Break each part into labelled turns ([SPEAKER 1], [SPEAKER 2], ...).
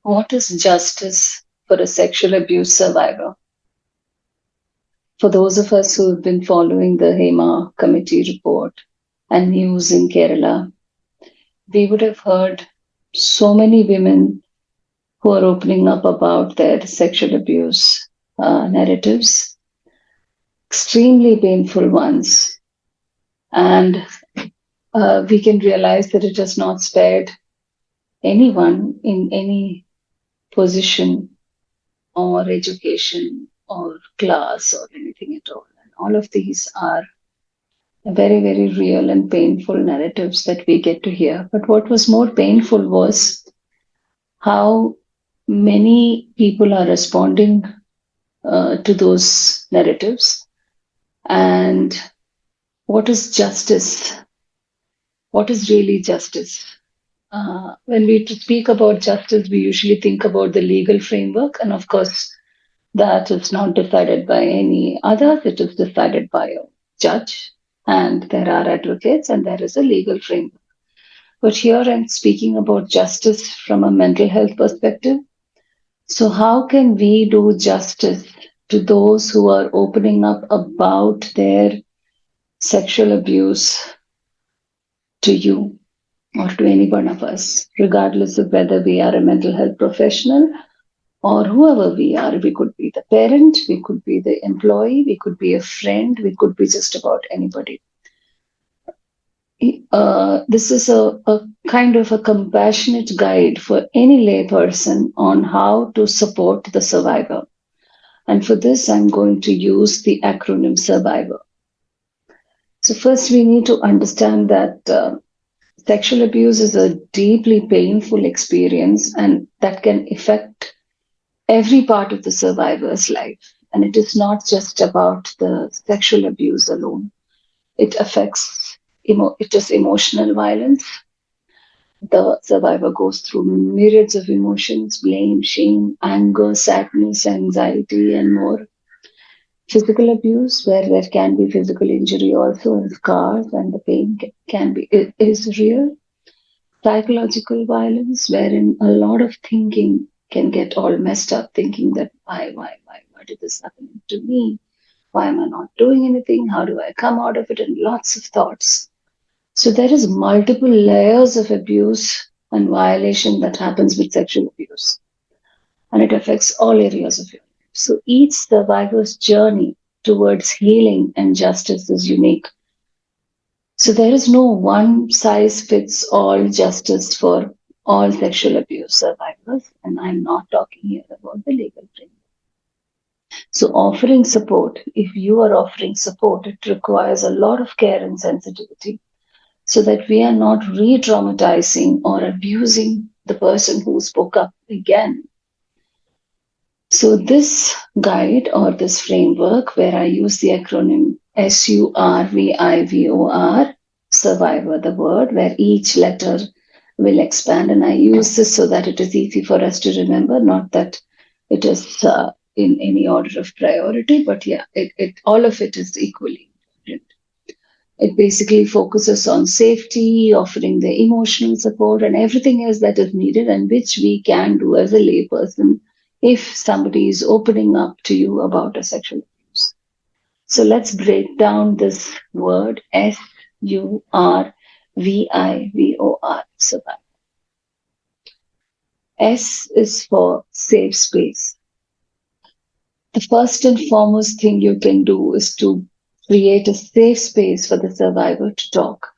[SPEAKER 1] What is justice for a sexual abuse survivor? For those of us who have been following the HEMA committee report and news in Kerala, we would have heard so many women who are opening up about their sexual abuse narratives, extremely painful ones. And we can realize that it has not spared anyone in any position or education or class or anything at all. And all of these are very, very real and painful narratives that we get to hear. But what was more painful was how many people are responding to those narratives and what is justice? What is really justice? When we speak about justice, we usually think about the legal framework, and of course, that is not decided by any others, it is decided by a judge, and there are advocates, and there is a legal framework. But here I'm speaking about justice from a mental health perspective. So, how can we do justice to those who are opening up about their sexual abuse to you or to any one of us, regardless of whether we are a mental health professional or whoever we are? We could be the parent, we could be the employee, we could be a friend, we could be just about anybody. This is a kind of a compassionate guide for any layperson on how to support the survivor. And for this, I'm going to use the acronym survivor. So, first, we need to understand that sexual abuse is a deeply painful experience and that can affect every part of the survivor's life. And it is not just about the sexual abuse alone. It affects, it is emotional violence. The survivor goes through myriads of emotions: blame, shame, anger, sadness, anxiety, and more. Physical abuse, where there can be physical injury also and scars, and the pain can be it is real. Psychological violence, wherein a lot of thinking can get all messed up, thinking that why did this happen to me? Why am I not doing anything? How do I come out of it? And lots of thoughts. So there is multiple layers of abuse and violation that happens with sexual abuse, and it affects all areas of your life. So each survivor's journey towards healing and justice is unique. So there is no one size fits all justice for all sexual abuse survivors, and I'm not talking here about the legal framework. So offering support, if you are offering support, it requires a lot of care and sensitivity so that we are not re-traumatizing or abusing the person who spoke up again. So this guide or this framework where I use the acronym SURVIVOR, survivor, the word, where each letter will expand. And I use this so that it is easy for us to remember, not that it is in any order of priority, but yeah, all of it is equally important. It basically focuses on safety, offering the emotional support, and everything else that is needed and which we can do as a layperson if somebody is opening up to you about a sexual abuse. So let's break down this word SURVIVOR, survive. S is for safe space. The first and foremost thing you can do is to create a safe space for the survivor to talk.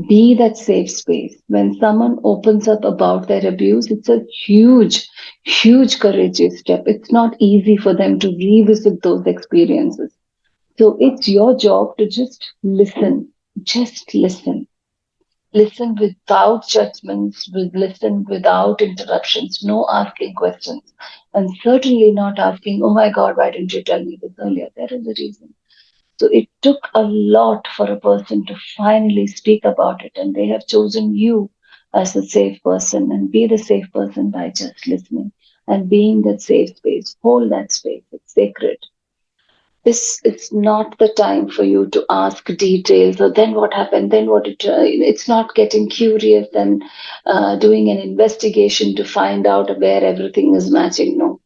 [SPEAKER 1] Be that safe space. When someone opens up about their abuse, it's a huge, huge courageous step. It's not easy for them to revisit those experiences. So it's your job to just listen. Just listen. Listen without judgments, listen without interruptions, no asking questions, and certainly not asking, oh my God, why didn't you tell me this earlier? There is a reason. So it took a lot for a person to finally speak about it, and they have chosen you as the safe person, and be the safe person by just listening and being that safe space. Hold that space, it's sacred. this it's not the time for you to ask details or then what happened, then what it, it's not getting curious and doing an investigation to find out where everything is matching. No,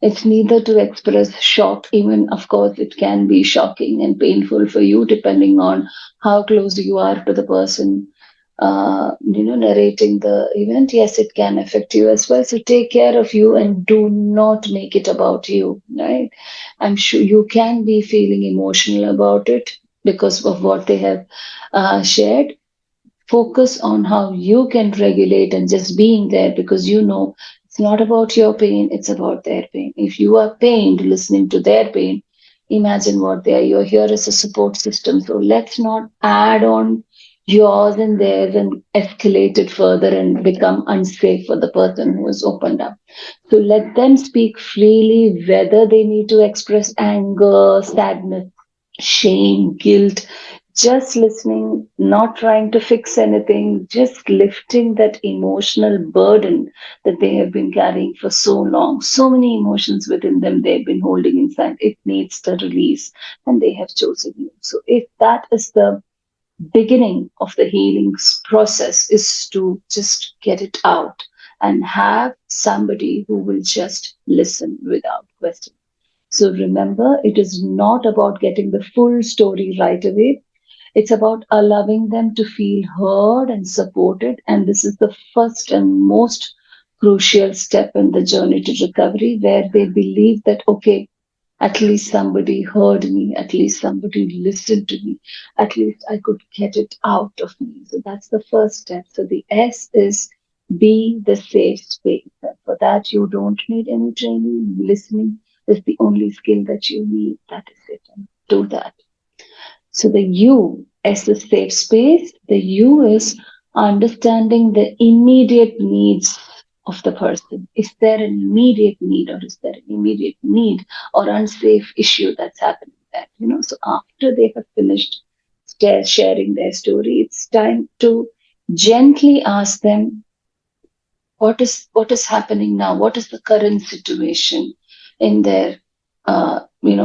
[SPEAKER 1] it's neither to express shock, even of course it can be shocking and painful for you depending on how close you are to the person narrating the event. Yes, it can affect you as well. So take care of you and do not make it about you, right? I'm sure you can be feeling emotional about it because of what they have shared. Focus on how you can regulate and just being there, because you know it's not about your pain, it's about their pain. If you are pained listening to their pain, imagine what they are. You're here as a support system. So let's not add on yours and theirs and escalate it further and become unsafe for the person who has opened up. So let them speak freely, whether they need to express anger, sadness, shame, guilt, just listening, not trying to fix anything, just lifting that emotional burden that they have been carrying for so long. So many emotions within them they've been holding inside. It needs the release, and they have chosen you. So, if that is the beginning of the healing process, is to just get it out and have somebody who will just listen without question. So remember, it is not about getting the full story right away. It's about allowing them to feel heard and supported. And this is the first and most crucial step in the journey to recovery, where they believe that, okay, at least somebody heard me, at least somebody listened to me, at least I could get it out of me. So that's the first step. So the S is be the safe space. And for that, you don't need any training. Listening is the only skill that you need. That is it. And do that. So the U as the safe space, the U is understanding the immediate needs of the person. Is there an immediate need, or is there an immediate need or unsafe issue that's happening there? So after they have finished sharing their story, it's time to gently ask them, what is happening now, what is the current situation in their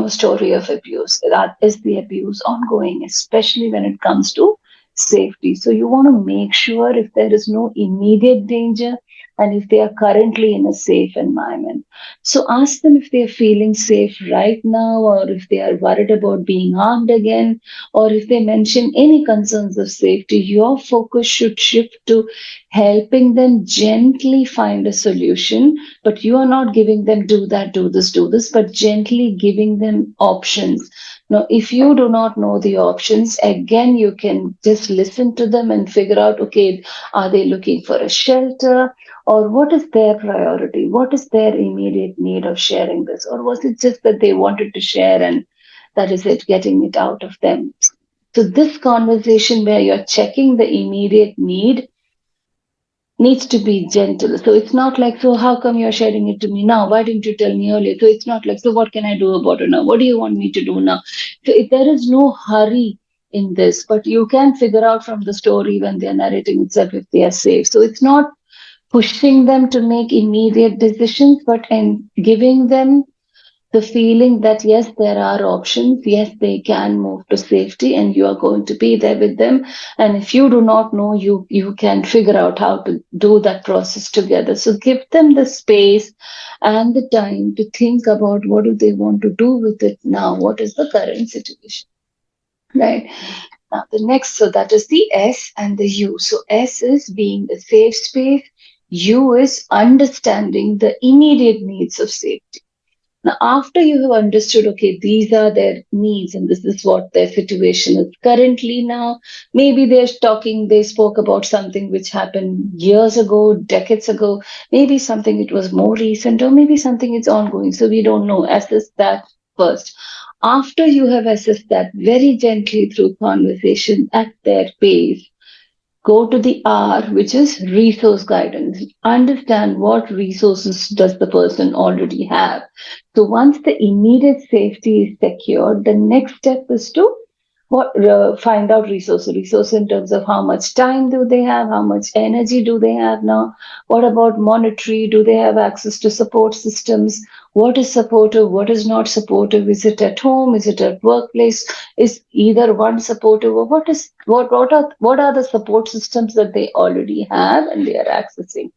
[SPEAKER 1] story of abuse. That is the abuse ongoing, especially when it comes to safety. So you want to make sure if there is no immediate danger and if they are currently in a safe environment. So ask them if they are feeling safe right now, or if they are worried about being harmed again, or if they mention any concerns of safety. Your focus should shift to helping them gently find a solution, but you are not giving them do that, do this, but gently giving them options. Now, if you do not know the options, again, you can just listen to them and figure out, okay, are they looking for a shelter, or what is their priority? What is their immediate need of sharing this? Or was it just that they wanted to share and that is it, getting it out of them? So this conversation where you're checking the immediate needs to be gentle. So it's not like, so how come you're sharing it to me now? Why didn't you tell me earlier? So it's not like, so what can I do about it now? What do you want me to do now? So there is no hurry in this, but you can figure out from the story when they're narrating itself if they are safe. So it's not pushing them to make immediate decisions, but in giving them the feeling that yes, there are options, yes, they can move to safety, and you are going to be there with them. And if you do not know, you can figure out how to do that process together. So give them the space and the time to think about what do they want to do with it now, what is the current situation, right? Now the next, so that is the S and the U. So S is being the safe space, U is understanding the immediate needs of safety. Now, after you have understood, okay, these are their needs and this is what their situation is currently now, maybe they spoke about something which happened years ago, decades ago, maybe something it was more recent, or maybe something is ongoing. So we don't know. Assess that first. After you have assessed that very gently through conversation at their pace, go to the R, which is resource guidance. Understand what resources does the person already have. So once the immediate safety is secured, the next step is to find out resource in terms of how much time do they have, how much energy do they have now, what about monetary, do they have access to support systems, what is supportive, what is not supportive, is it at home, is it at workplace, is either one supportive, or what are the support systems that they already have and they are accessing.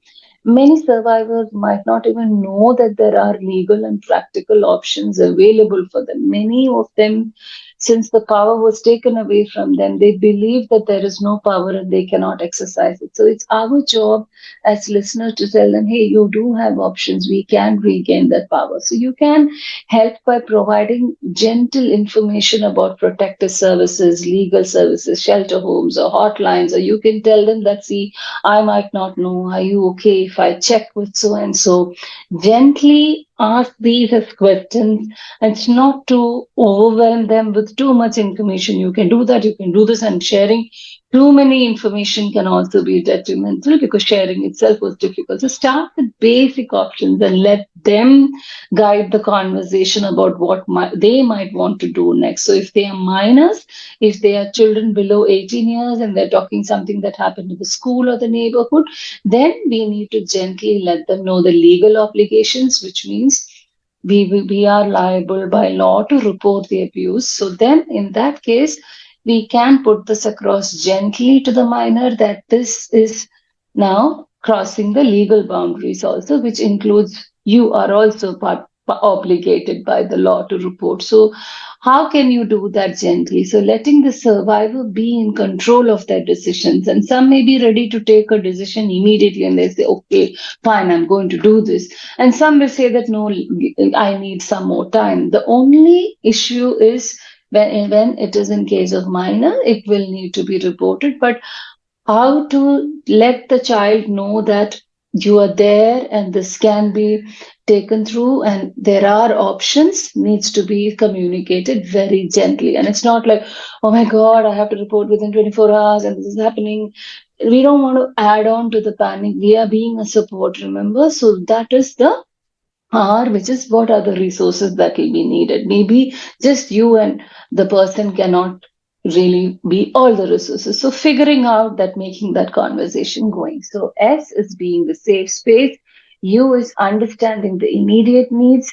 [SPEAKER 1] Many survivors might not even know that there are legal and practical options available for them. Many of them, since the power was taken away from them, they believe that there is no power and they cannot exercise it. So it's our job as listeners to tell them, hey, you do have options. We can regain that power. So you can help by providing gentle information about protective services, legal services, shelter homes, or hotlines, or you can tell them that, see, I might not know. Are you okay if I check with so and so? Gently ask these as questions. And it's not to overwhelm them with too much information. You can do that, you can do this, and sharing too many information can also be detrimental because sharing itself was difficult. So start with basic options and let them guide the conversation about they might want to do next. So if they are minors, if they are children below 18 years and they're talking something that happened in the school or the neighborhood, then we need to gently let them know the legal obligations, which means we are liable by law to report the abuse. So then, in that case, we can put this across gently to the minor that this is now crossing the legal boundaries, also, which includes you are also obligated by the law to report. So, how can you do that gently? So, letting the survivor be in control of their decisions. And some may be ready to take a decision immediately and they say, okay, fine, I'm going to do this. And some will say that, no, I need some more time. The only issue is when it is in case of minor, it will need to be reported. But how to let the child know that you are there and this can be taken through and there are options needs to be communicated very gently. And it's not like, oh my God, I have to report within 24 hours and this is happening. We don't want to add on to the panic. We are being a support, remember? So that is the R, which is what are the resources that will be needed. Maybe just you and the person cannot really be all the resources. So figuring out that, making that conversation going. So S is being the safe space. U is understanding the immediate needs.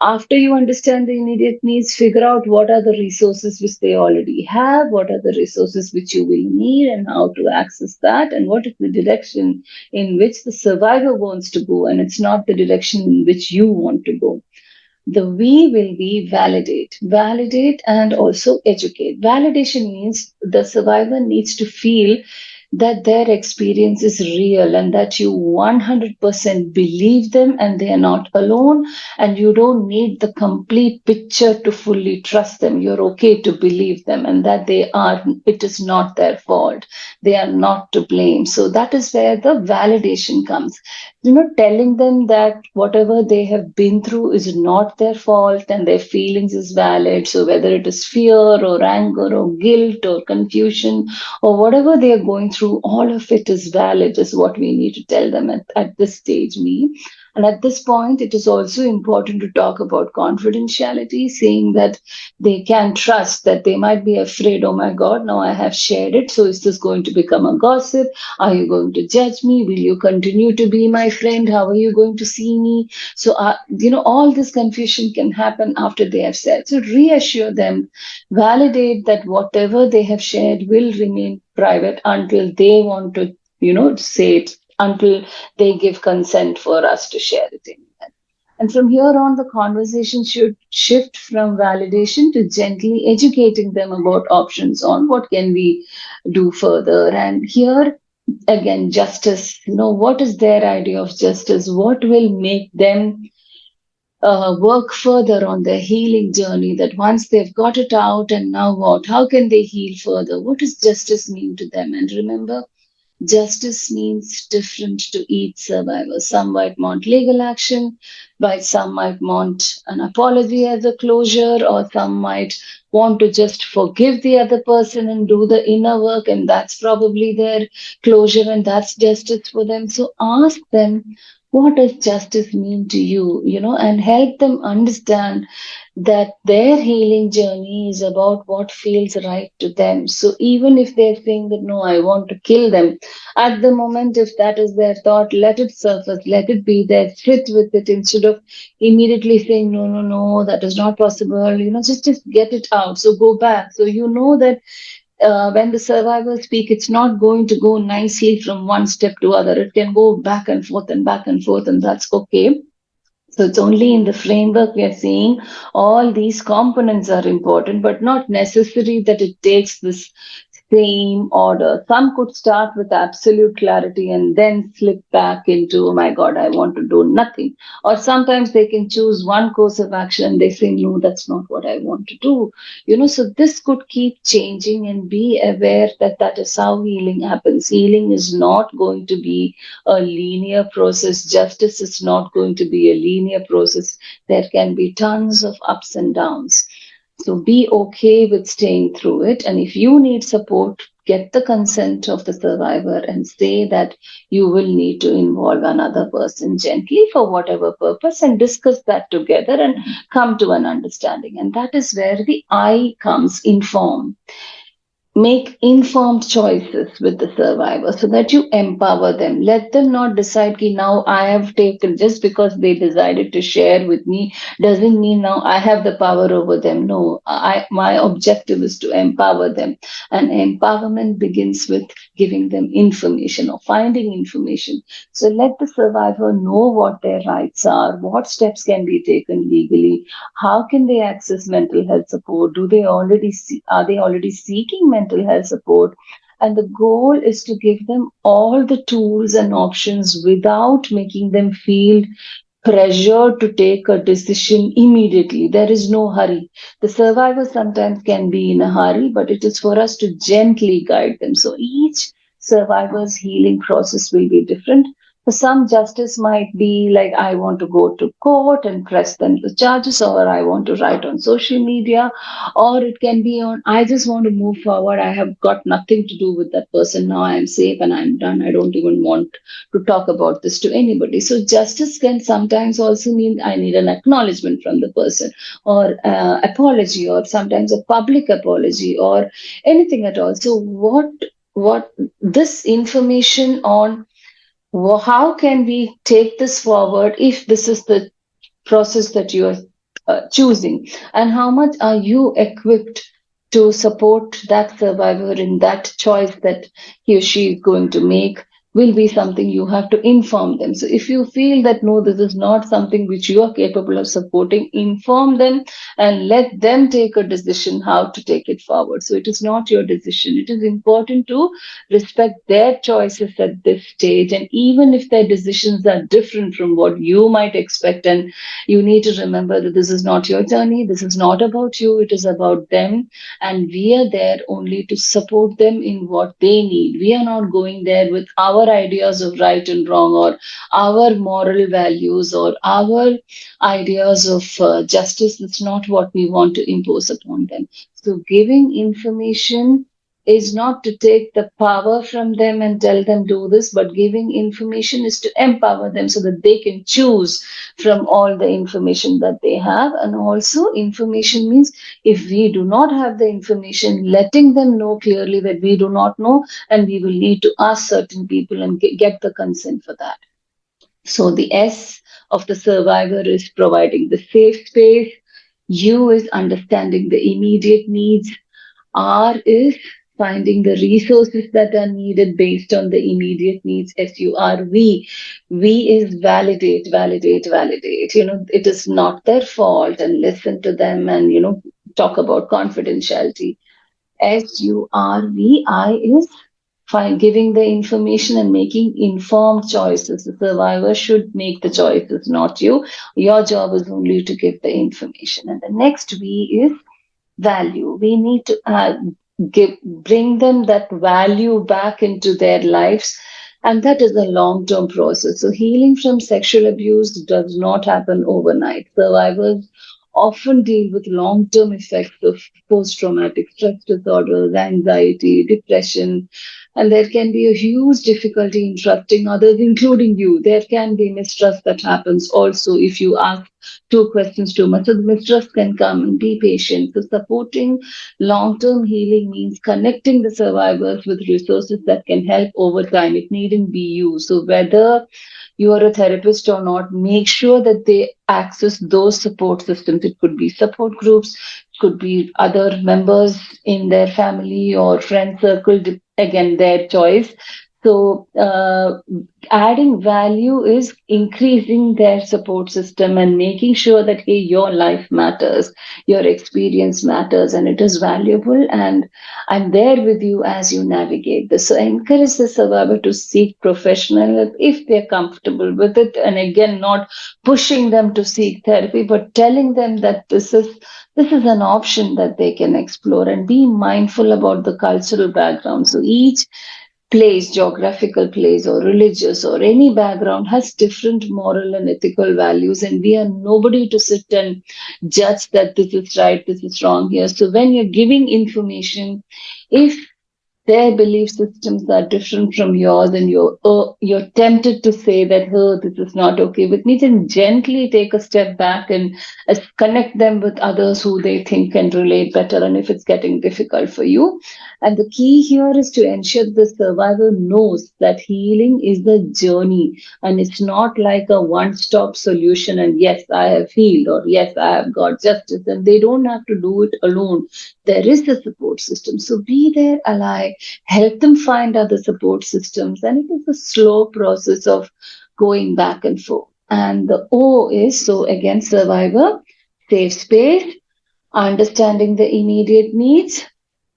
[SPEAKER 1] After you understand the immediate needs, figure out what are the resources which they already have, what are the resources which you will need, and how to access that, and what is the direction in which the survivor wants to go, and it's not the direction in which you want to go. The V will be validate and also educate. Validation means the survivor needs to feel that their experience is real and that you 100% believe them and they are not alone, and you don't need the complete picture to fully trust them. You're okay to believe them and that it is not their fault. They are not to blame. So that is where the validation comes. Telling them that whatever they have been through is not their fault and their feelings is valid. So whether it is fear or anger or guilt or confusion or whatever they are going through, all of it is valid, is what we need to tell them at this stage, me. And at this point, it is also important to talk about confidentiality, saying that they can trust, that they might be afraid, oh my God, now I have shared it. So is this going to become a gossip? Are you going to judge me? Will you continue to be my friend? How are you going to see me? So, all this confusion can happen after they have said. So reassure them, validate that whatever they have shared will remain private until they want to, say it, until they give consent for us to share it in. And from here on, the conversation should shift from validation to gently educating them about options on what can we do further. And here again, justice, what is their idea of justice? What will make them work further on their healing journey? That once they've got it out, and now what? How can they heal further? What does justice mean to them? And remember, justice means different to each survivor. Some might want legal action, Right, some might want an apology as a closure, or some might want to just forgive the other person and do the inner work, and that's probably their closure and that's justice for them. So ask them, what does justice mean to you? And help them understand that their healing journey is about what feels right to them. So even if they're saying that, no, I want to kill them, at the moment, if that is their thought, let it surface, let it be there, sit with it instead of immediately saying, no, no, no, that is not possible. Just get it out. So go back. So you know that when the survivors speak, it's not going to go nicely from one step to other. It can go back and forth and back and forth, and that's okay. So it's only in the framework we are seeing all these components are important, but not necessary that it takes this same order. Some could start with absolute clarity and then slip back into, oh my God, I want to do nothing. Or sometimes they can choose one course of action and they say, no, that's not what I want to do. So this could keep changing, and be aware that that is how healing happens. Healing is not going to be a linear process. Justice is not going to be a linear process. There can be tons of ups and downs. So be okay with staying through it. And if you need support, get the consent of the survivor and say that you will need to involve another person gently for whatever purpose, and discuss that together and come to an understanding. And that is where the I comes, inform. Make informed choices with the survivor so that you empower them. Let them not decide ki now I have taken, just because they decided to share with me doesn't mean now I have the power over them. No, my objective is to empower them. And empowerment begins with giving them information or finding information. So let the survivor know what their rights are, what steps can be taken legally, how can they access mental health support? Are they already seeking mental health support? And the goal is to give them all the tools and options without making them feel pressure to take a decision immediately. There is no hurry. The survivor sometimes can be in a hurry, but it is for us to gently guide them. So each survivor's healing process will be different. For some, justice might be like, I want to go to court and press them the charges, or I want to write on social media, or it can be on, I just want to move forward. I have got nothing to do with that person. Now I am safe and I'm done. I don't even want to talk about this to anybody. So justice can sometimes also mean I need an acknowledgement from the person, or apology, or sometimes a public apology, or anything at all. So what this information on, how can we take this forward if this is the process that you are choosing, and how much are you equipped to support that survivor in that choice that he or she is going to make, will be something you have to inform them. So if you feel that no, this is not something which you are capable of supporting, inform them and let them take a decision how to take it forward. So it is not your decision. It is important to respect their choices at this stage, and even if their decisions are different from what you might expect, and you need to remember that this is not your journey, this is not about you, it is about them. And we are there only to support them in what they need. We are not going there with our ideas of right and wrong, or our moral values, or our ideas of justice. That's not what we want to impose upon them. So giving information is not to take the power from them and tell them do this, but giving information is to empower them so that they can choose from all the information that they have. And also, information means if we do not have the information, letting them know clearly that we do not know, and we will need to ask certain people and get the consent for that. So the S of the survivor is providing the safe space. U is understanding the immediate needs. R is finding the resources that are needed based on the immediate needs. SURV. V is validate, validate, validate. It is not their fault, and listen to them, and, talk about confidentiality. SURVI is giving the information and making informed choices. The survivor should make the choices, not you. Your job is only to give the information. And the next V is value. We need to bring them that value back into their lives. And that is a long term process. So, healing from sexual abuse does not happen overnight. Survivors often deal with long term effects of post traumatic stress disorders, anxiety, depression, and there can be a huge difficulty in trusting others, including you. There can be mistrust that happens also if you ask two questions too much. So, the mistrust can come, and be patient. So, supporting long term healing means connecting the survivors with resources that can help over time. It needn't be you. So, whether you are a therapist or not, make sure that they access those support systems. It could be support groups, it could be other members in their family or friend circle, again, their choice. So, adding value is increasing their support system and making sure that, hey, your life matters, your experience matters, and it is valuable. And I'm there with you as you navigate this. So, encourage the survivor to seek professional help if they're comfortable with it. And again, not pushing them to seek therapy, but telling them that this is an option that they can explore, and be mindful about the cultural background. So each place, geographical place or religious or any background, has different moral and ethical values, and we are nobody to sit and judge that this is right, this is wrong here. So when you're giving information, if their belief systems are different from yours and you're tempted to say that, oh, this is not okay with me, then gently take a step back and connect them with others who they think can relate better, and if it's getting difficult for you. And the key here is to ensure the survivor knows that healing is the journey, and it's not like a one-stop solution, and yes, I have healed, or yes, I have got justice, and they don't have to do it alone. There is a support system. So be their ally, help them find other support systems, and it is a slow process of going back and forth. And the O is, so again, survivor, safe space, understanding the immediate needs,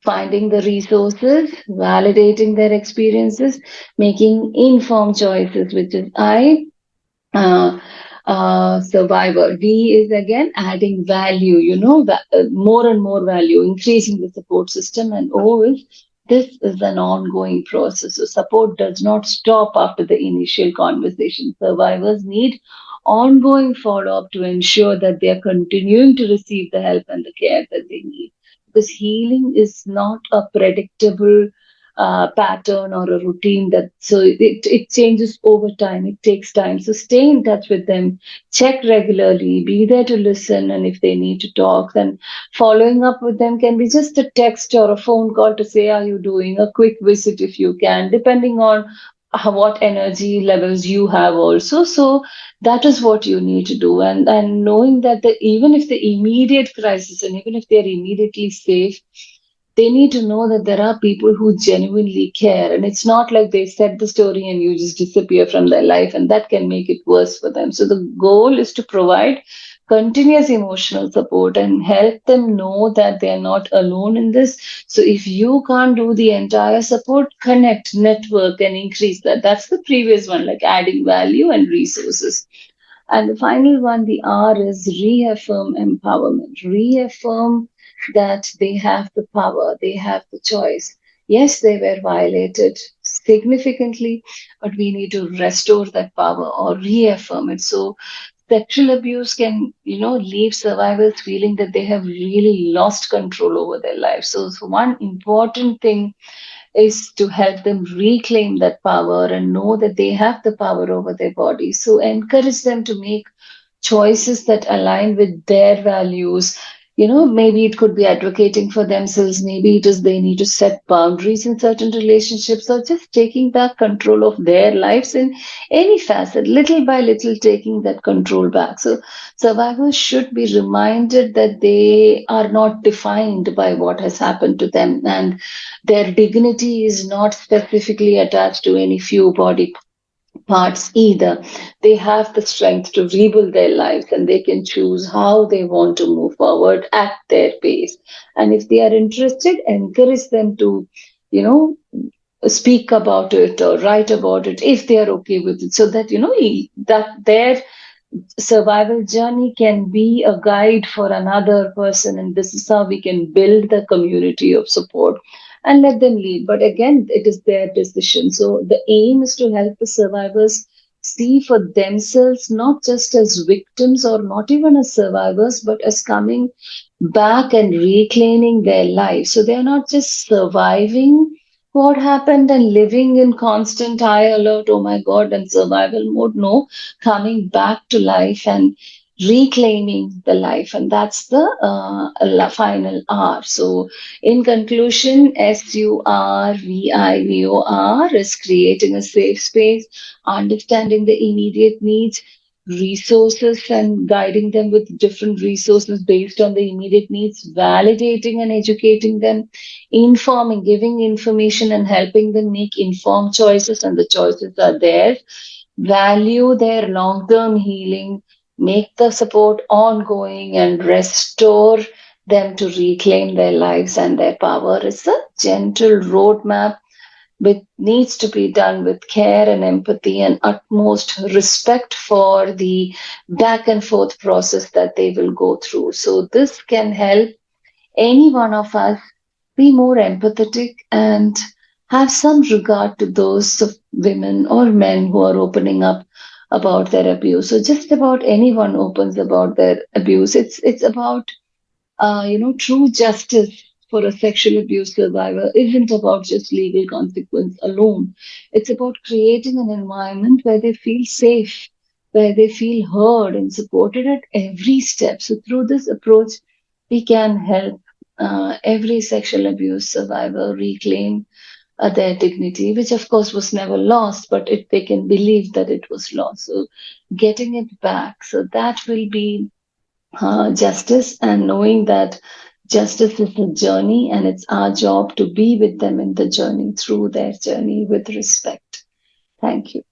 [SPEAKER 1] finding the resources, validating their experiences, making informed choices, which is I. uh, Survivor. V is again adding value, more and more value, increasing the support system. And O is, this is an ongoing process. So support does not stop after the initial conversation. Survivors need ongoing follow up to ensure that they are continuing to receive the help and the care that they need. Because healing is not a predictable pattern or a routine, that so it changes over time, it takes time. So stay in touch with them, check regularly, be there to listen, and if they need to talk, then following up with them can be just a text or a phone call to say, are you doing, a quick visit if you can, depending on what energy levels you have also. So that is what you need to do. And knowing that even if the immediate crisis, and even if they're immediately safe, they need to know that there are people who genuinely care, and it's not like they set the story and you just disappear from their life, and that can make it worse for them. So the goal is to provide continuous emotional support and help them know that they are not alone in this. So if you can't do the entire support, connect, network, and increase that. That's the previous one, like adding value and resources. And the final one, the R, is reaffirm empowerment. Reaffirm that they have the power, they have the choice. Yes, they were violated significantly, but we need to restore that power or reaffirm it. So sexual abuse can, leave survivors feeling that they have really lost control over their lives. So one important thing is to help them reclaim that power and know that they have the power over their bodies. So encourage them to make choices that align with their values. Maybe it could be advocating for themselves, maybe it is they need to set boundaries in certain relationships, or just taking back control of their lives in any facet, little by little, taking that control back. So survivors should be reminded that they are not defined by what has happened to them, and their dignity is not specifically attached to any few body parts either. They have the strength to rebuild their lives, and they can choose how they want to move forward at their pace. And if they are interested, encourage them to, you know, speak about it or write about it if they are okay with it, so that, that their survival journey can be a guide for another person. And this is how we can build the community of support. and let them lead. But again, it is their decision. So the aim is to help the survivors see for themselves not just as victims or not even as survivors, but as coming back and reclaiming their lives. So they're not just surviving what happened and living in constant high alert, oh my God, and survival mode. No, coming back to life and reclaiming the life. And that's the final R. So, in conclusion, SURVIVOR is creating a safe space, understanding the immediate needs, resources, and guiding them with different resources based on the immediate needs, validating and educating them, informing, giving information, and helping them make informed choices. And the choices are theirs. Value their long term healing, make the support ongoing, and restore them to reclaim their lives and their power. Is a gentle roadmap which needs to be done with care and empathy and utmost respect for the back and forth process that they will go through. So, this can help any one of us be more empathetic and have some regard to those of women or men who are opening up about their abuse. So just about anyone opens about their abuse. It's about true justice for a sexual abuse survivor isn't about just legal consequence alone. It's about creating an environment where they feel safe, where they feel heard and supported at every step. So through this approach, we can help every sexual abuse survivor reclaim their dignity, which of course was never lost, but they can believe that it was lost. So getting it back. So that will be justice, and knowing that justice is a journey and it's our job to be with them in the journey through their journey with respect. Thank you.